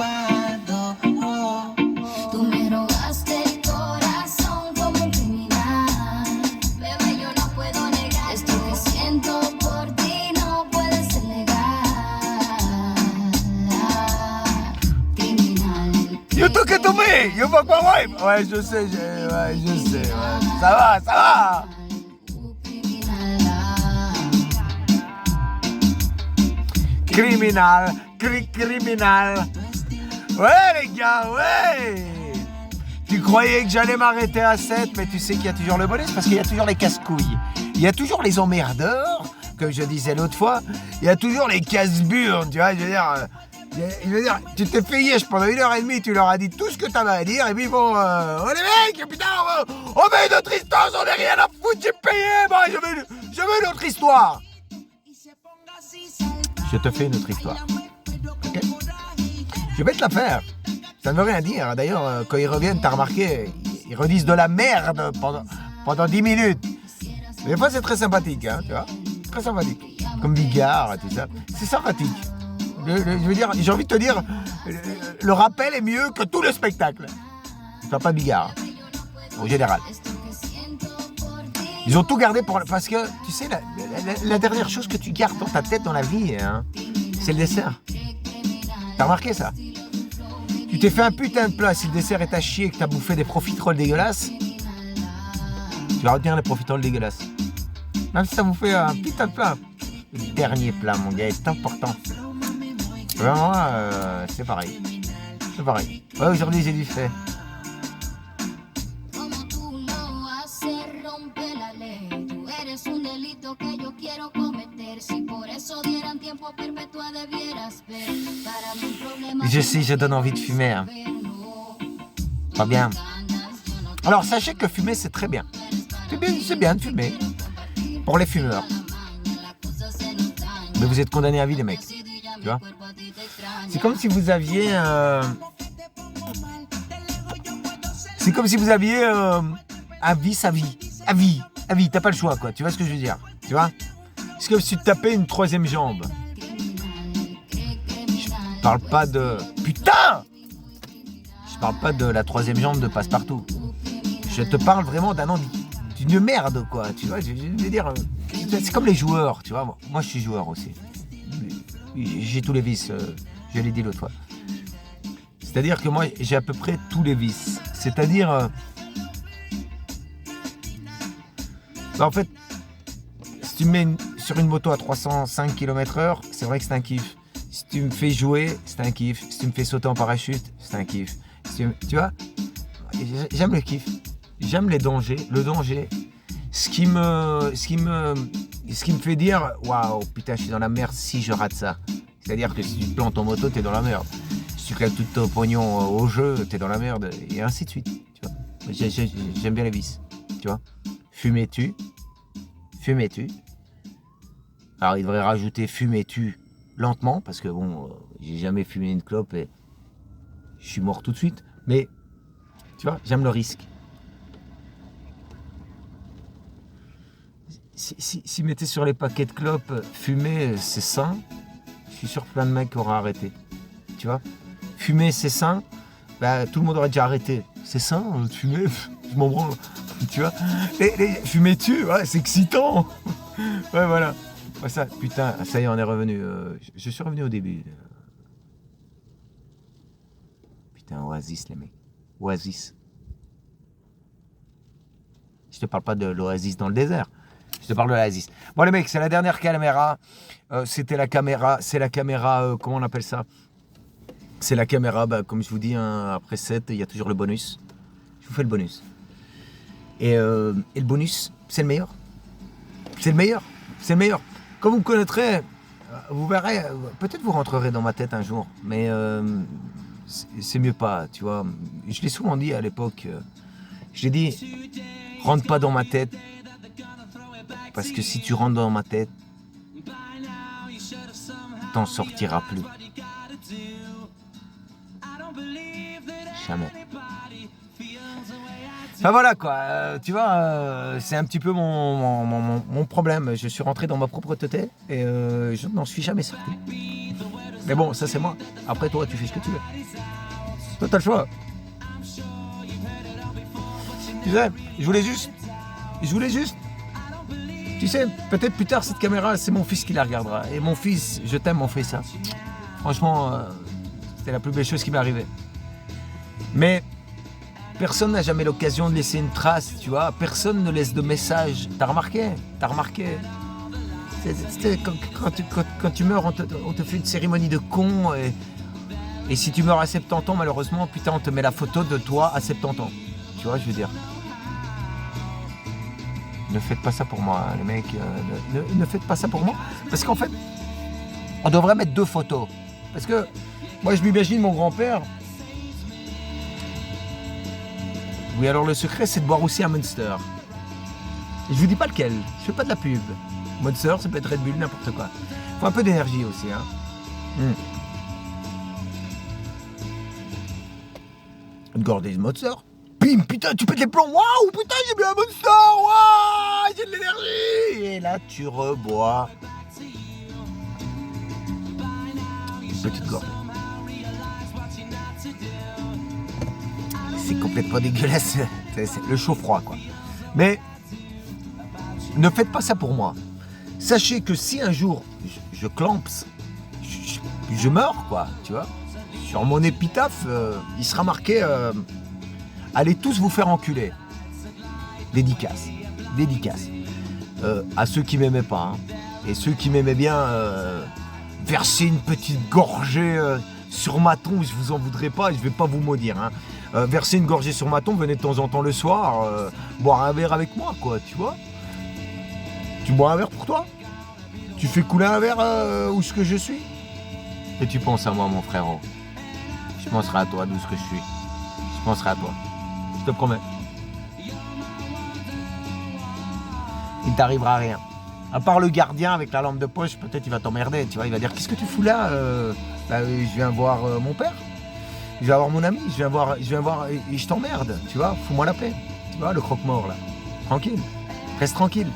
preocupado. Tú me robaste el corazón como un criminal. Bebé, yo no puedo negar esto que siento por ti, no puede ser legal. Criminal. Yo toqué tombé, yo pas quoi, ouais, je sais, ouais. Ça va. Criminal. Ouais, les gars, ouais. Tu croyais que j'allais m'arrêter à 7, mais tu sais qu'il y a toujours le bonus parce qu'il y a toujours les casse-couilles. Il y a toujours les emmerdeurs, comme je disais l'autre fois. Il y a toujours les casse-burnes, tu vois, je veux dire, tu t'es fait yesh pendant 1h30, tu leur as dit tout ce que t'avais à dire, et puis bon, oh les mecs, putain, on veut une autre histoire, j'en ai rien à foutre, j'ai payé, moi, je veux une autre histoire. Je te fais une autre histoire. Okay. Je vais te la faire. Ça ne veut rien dire. D'ailleurs, quand ils reviennent, t'as remarqué, ils redisent de la merde pendant 10 minutes. Des fois, c'est très sympathique, hein, tu vois. Très sympathique. Comme Bigard, tout ça. C'est sympathique. Je veux dire, j'ai envie de te dire, le rappel est mieux que tout le spectacle. Enfin, pas Bigard, au général. Ils ont tout gardé parce que, tu sais, la dernière chose que tu gardes dans ta tête dans la vie, hein, c'est le dessert. T'as remarqué ça? Tu t'es fait un putain de plat, si le dessert est à chier et que t'as bouffé des profiteroles dégueulasses, tu vas retenir les profiteroles dégueulasses. Même si t'as bouffé un putain de plat. Le dernier plat, mon gars, est important. Vraiment, c'est pareil. Ouais, aujourd'hui, j'ai du fait. Je sais, je donne envie de fumer. Hein. Pas bien. Alors, sachez que fumer, c'est très bien. C'est bien de fumer. Pour les fumeurs. Mais vous êtes condamnés à vie, les mecs. Tu vois ? C'est comme si vous aviez... C'est comme si vous aviez un vice à vie. À vie. T'as pas le choix, quoi. Tu vois ce que je veux dire ? Tu vois ? C'est comme si tu tapais une troisième jambe. Je parle pas de... Putain ! Je parle pas de la troisième jambe de Passepartout. Je te parle vraiment d'une merde, quoi. Tu vois, je veux dire... C'est comme les joueurs, tu vois. Moi, je suis joueur aussi. J'ai tous les vices, je l'ai dit l'autre fois. C'est-à-dire que moi, j'ai à peu près tous les vices. C'est-à-dire... en fait, si tu me mets sur une moto à 305 km/h, c'est vrai que c'est un kiff. Si tu me fais jouer, c'est un kiff. Si tu me fais sauter en parachute, c'est un kiff. Tu vois, j'aime le kiff. J'aime les dangers. Le danger, ce qui me fait dire waouh, putain, je suis dans la merde si je rate ça. C'est-à-dire que si tu te plantes en moto, t'es dans la merde. Si tu claques tout ton pognon au jeu, t'es dans la merde. Et ainsi de suite. Tu vois. J'aime bien les vices. Tu vois. Fumais-tu. Alors, il devrait rajouter fumais-tu lentement, parce que bon, j'ai jamais fumé une clope et je suis mort tout de suite. Mais, tu vois, j'aime le risque. Si mettez sur les paquets de clopes, fumer, c'est sain, je suis sûr que plein de mecs auraient arrêté. Tu vois, fumer, c'est sain, bah, tout le monde aurait déjà arrêté. C'est sain, fumer, je m'en branle. Tu vois, fumez-tu, ouais, c'est excitant. Ouais, voilà. Ouais, ça, putain, ça y est, on est revenu. Je suis revenu au début. Putain, Oasis, les mecs. Oasis. Je te parle pas de l'Oasis dans le désert. Je te parle de l'Oasis. Bon, les mecs, c'est la dernière caméra. C'est la caméra, comment on appelle ça ? C'est la caméra, bah, comme je vous dis, hein, après 7, il y a toujours le bonus. Je vous fais le bonus. Et le bonus, c'est le meilleur. C'est le meilleur. Quand vous me connaîtrez, vous verrez, peut-être vous rentrerez dans ma tête un jour, mais c'est mieux pas, tu vois. Je l'ai souvent dit à l'époque, je l'ai dit, rentre pas dans ma tête, parce que si tu rentres dans ma tête, t'en sortiras plus. Jamais. Enfin voilà quoi, tu vois, c'est un petit peu mon problème. Je suis rentré dans ma propre tête et je n'en suis jamais sorti. Mais bon, ça c'est moi. Après toi, tu fais ce que tu veux. Toi, t'as le choix. Tu sais, je voulais juste, tu sais, peut-être plus tard cette caméra, c'est mon fils qui la regardera. Et mon fils, je t'aime mon fils, hein. Franchement, c'était la plus belle chose qui m'est arrivée. Mais personne n'a jamais l'occasion de laisser une trace, tu vois. Personne ne laisse de message. T'as remarqué? Quand tu meurs, on te fait une cérémonie de con. Et si tu meurs à 70 ans, malheureusement, putain, on te met la photo de toi à 70 ans. Tu vois, je veux dire. Ne faites pas ça pour moi, hein, les mecs. Ne faites pas ça pour moi. Parce qu'en fait, on devrait mettre 2 photos. Parce que moi, je m'imagine mon grand-père. Oui, alors le secret, c'est de boire aussi un Monster. Et je vous dis pas lequel. Je fais pas de la pub. Monster, ça peut être Red Bull, n'importe quoi. Faut un peu d'énergie aussi, hein. Une gorgée de Monster. Bim, putain, tu pètes les plombs. Waouh, putain, j'ai bu un Monster. Waouh, j'ai de l'énergie. Et là, tu rebois. Une petite gorgée. C'est complètement dégueulasse. C'est le chaud-froid, quoi. Mais ne faites pas ça pour moi. Sachez que si un jour je clamps, je meurs, quoi, tu vois. Sur mon épitaphe, il sera marqué allez tous vous faire enculer. Dédicace. À ceux qui m'aimaient pas, hein. Et ceux qui m'aimaient bien, verser une petite gorgée sur ma tombe, je vous en voudrais pas, et je vais pas vous maudire, hein. Verser une gorgée sur ma tombe, venez de temps en temps le soir, boire un verre avec moi, quoi, tu vois. Tu bois un verre pour toi? Tu fais couler un verre où ce que je suis? Et tu penses à moi, mon frérot. Je penserai à toi d'où ce que je suis. Je penserai à toi. Je te promets. Il t'arrivera rien. À part le gardien avec la lampe de poche, peut-être il va t'emmerder, tu vois. Il va dire, qu'est-ce que tu fous là? Je viens voir mon père. Je viens voir mon ami. Je viens voir et je t'emmerde, tu vois. Fous-moi la paix. Tu vois, le croque-mort là. Tranquille. Reste tranquille.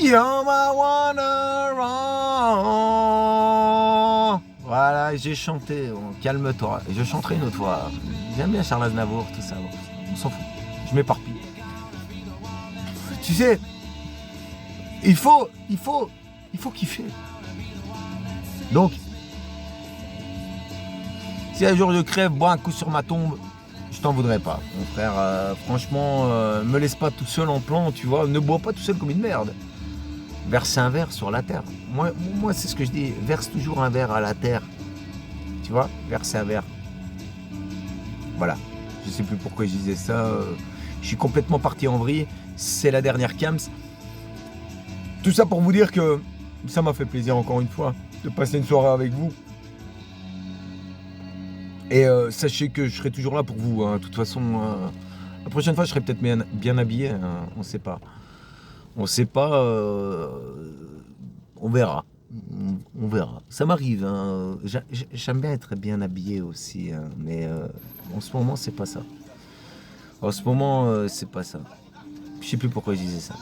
You're my wonderland. Voilà, j'ai chanté. Bon, calme-toi. Je chanterai une autre fois. J'aime bien Charles Aznavour, tout ça. Bon, on s'en fout. Je m'éparpille. Tu sais, il faut kiffer. Donc, si un jour je crève, bois un coup sur ma tombe, je t'en voudrais pas. Mon frère, franchement, me laisse pas tout seul en plan, tu vois. Ne bois pas tout seul comme une merde. Verse un verre sur la terre. Moi, c'est ce que je dis. Verse toujours un verre à la terre. Tu vois, verse un verre. Voilà. Je sais plus pourquoi je disais ça. Je suis complètement parti en vrille. C'est la dernière Cams. Tout ça pour vous dire que ça m'a fait plaisir encore une fois de passer une soirée avec vous. Et sachez que je serai toujours là pour vous, hein. De toute façon, la prochaine fois, je serai peut-être bien habillé. Hein. On sait pas. On verra. On verra. Ça m'arrive. Hein. J'aime bien être bien habillé aussi. Hein. Mais en ce moment, c'est pas ça. C'est pas ça. Je sais plus pourquoi je disais ça.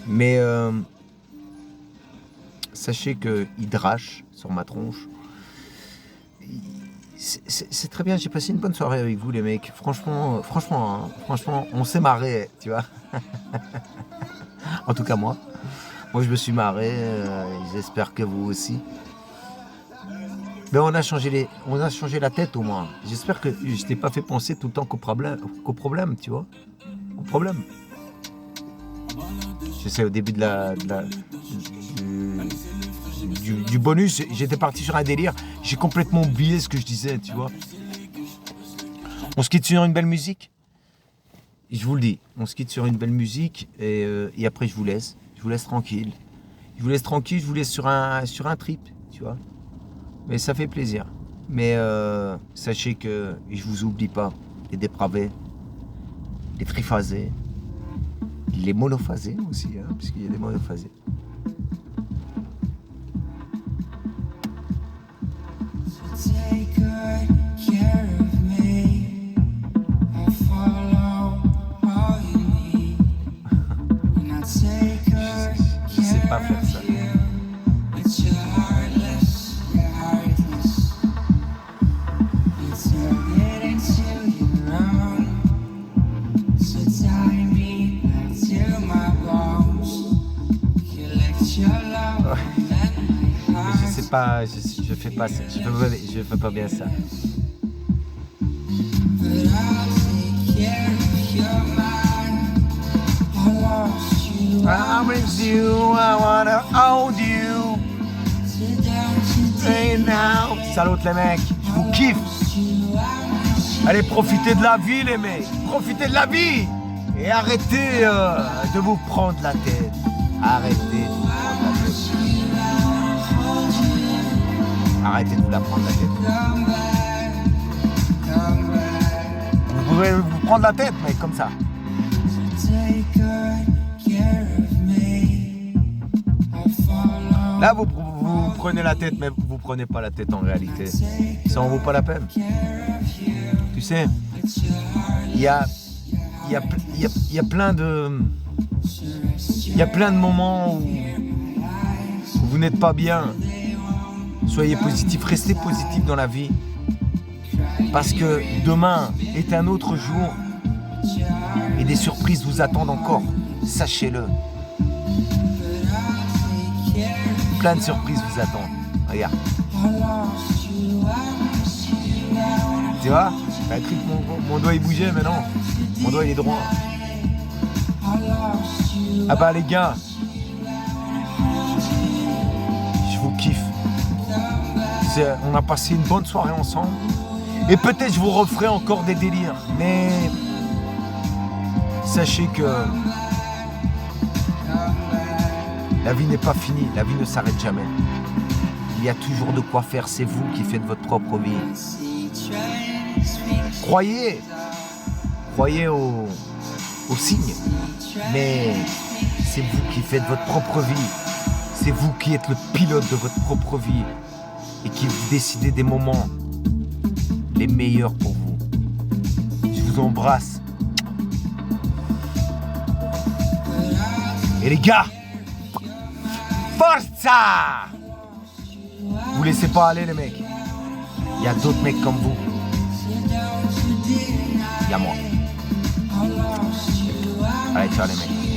Mais sachez qu'il drache sur ma tronche. C'est très bien, j'ai passé une bonne soirée avec vous les mecs. Franchement, on s'est marré, tu vois. En tout cas moi je me suis marré, j'espère que vous aussi. Mais on a changé la tête au moins. J'espère que je t'ai pas fait penser tout le temps qu'au problème, tu vois. Au problème. Je sais, au début du bonus, j'étais parti sur un délire. J'ai complètement oublié ce que je disais, tu vois. On se quitte sur une belle musique. Je vous le dis, on se quitte sur une belle musique et après je vous laisse tranquille. Je vous laisse sur un trip, tu vois. Mais ça fait plaisir. Mais sachez que je vous oublie pas, les dépravés, les triphasés, les monophasés aussi, hein, puisqu'il y a des monophasés. Take good care of me. I'll follow all you need. And I'll take good Je sais pas care faire ça. of you. pas, je fais pas ça. Je fais pas bien ça. I'm with you, I wanna hold you. Hey now. Salut les mecs, je vous kiffe. Allez, profitez de la vie les mecs. Profitez de la vie. Et arrêtez de vous prendre la tête. Arrêtez de vous prendre la tête. Arrêtez de vous la prendre la tête. Vous pouvez vous prendre la tête, mec, comme ça. Là, vous prenez la tête, mais vous prenez pas la tête en réalité. Ça en vaut pas la peine. Tu sais, il y a plein de moments où vous n'êtes pas bien. Soyez positif, restez positif dans la vie. Parce que demain est un autre jour et des surprises vous attendent encore. Sachez-le. Plein de surprises vous attendent. Regarde. Tu vois? T'as cru que mon doigt il bougeait, mais non. Mon doigt il est droit. Ah bah les gars, je vous kiffe. On a passé une bonne soirée ensemble. Et peut-être je vous referai encore des délires. Mais sachez que la vie n'est pas finie, la vie ne s'arrête jamais. Il y a toujours de quoi faire, c'est vous qui faites votre propre vie. Croyez aux signes, mais c'est vous qui faites votre propre vie. C'est vous qui êtes le pilote de votre propre vie et qui décidez des moments les meilleurs pour vous. Je vous embrasse. Et les gars, Forza! Vous laissez pas aller les mecs. Il y a d'autres mecs comme vous. Il y a moi. Allez, ciao les mecs.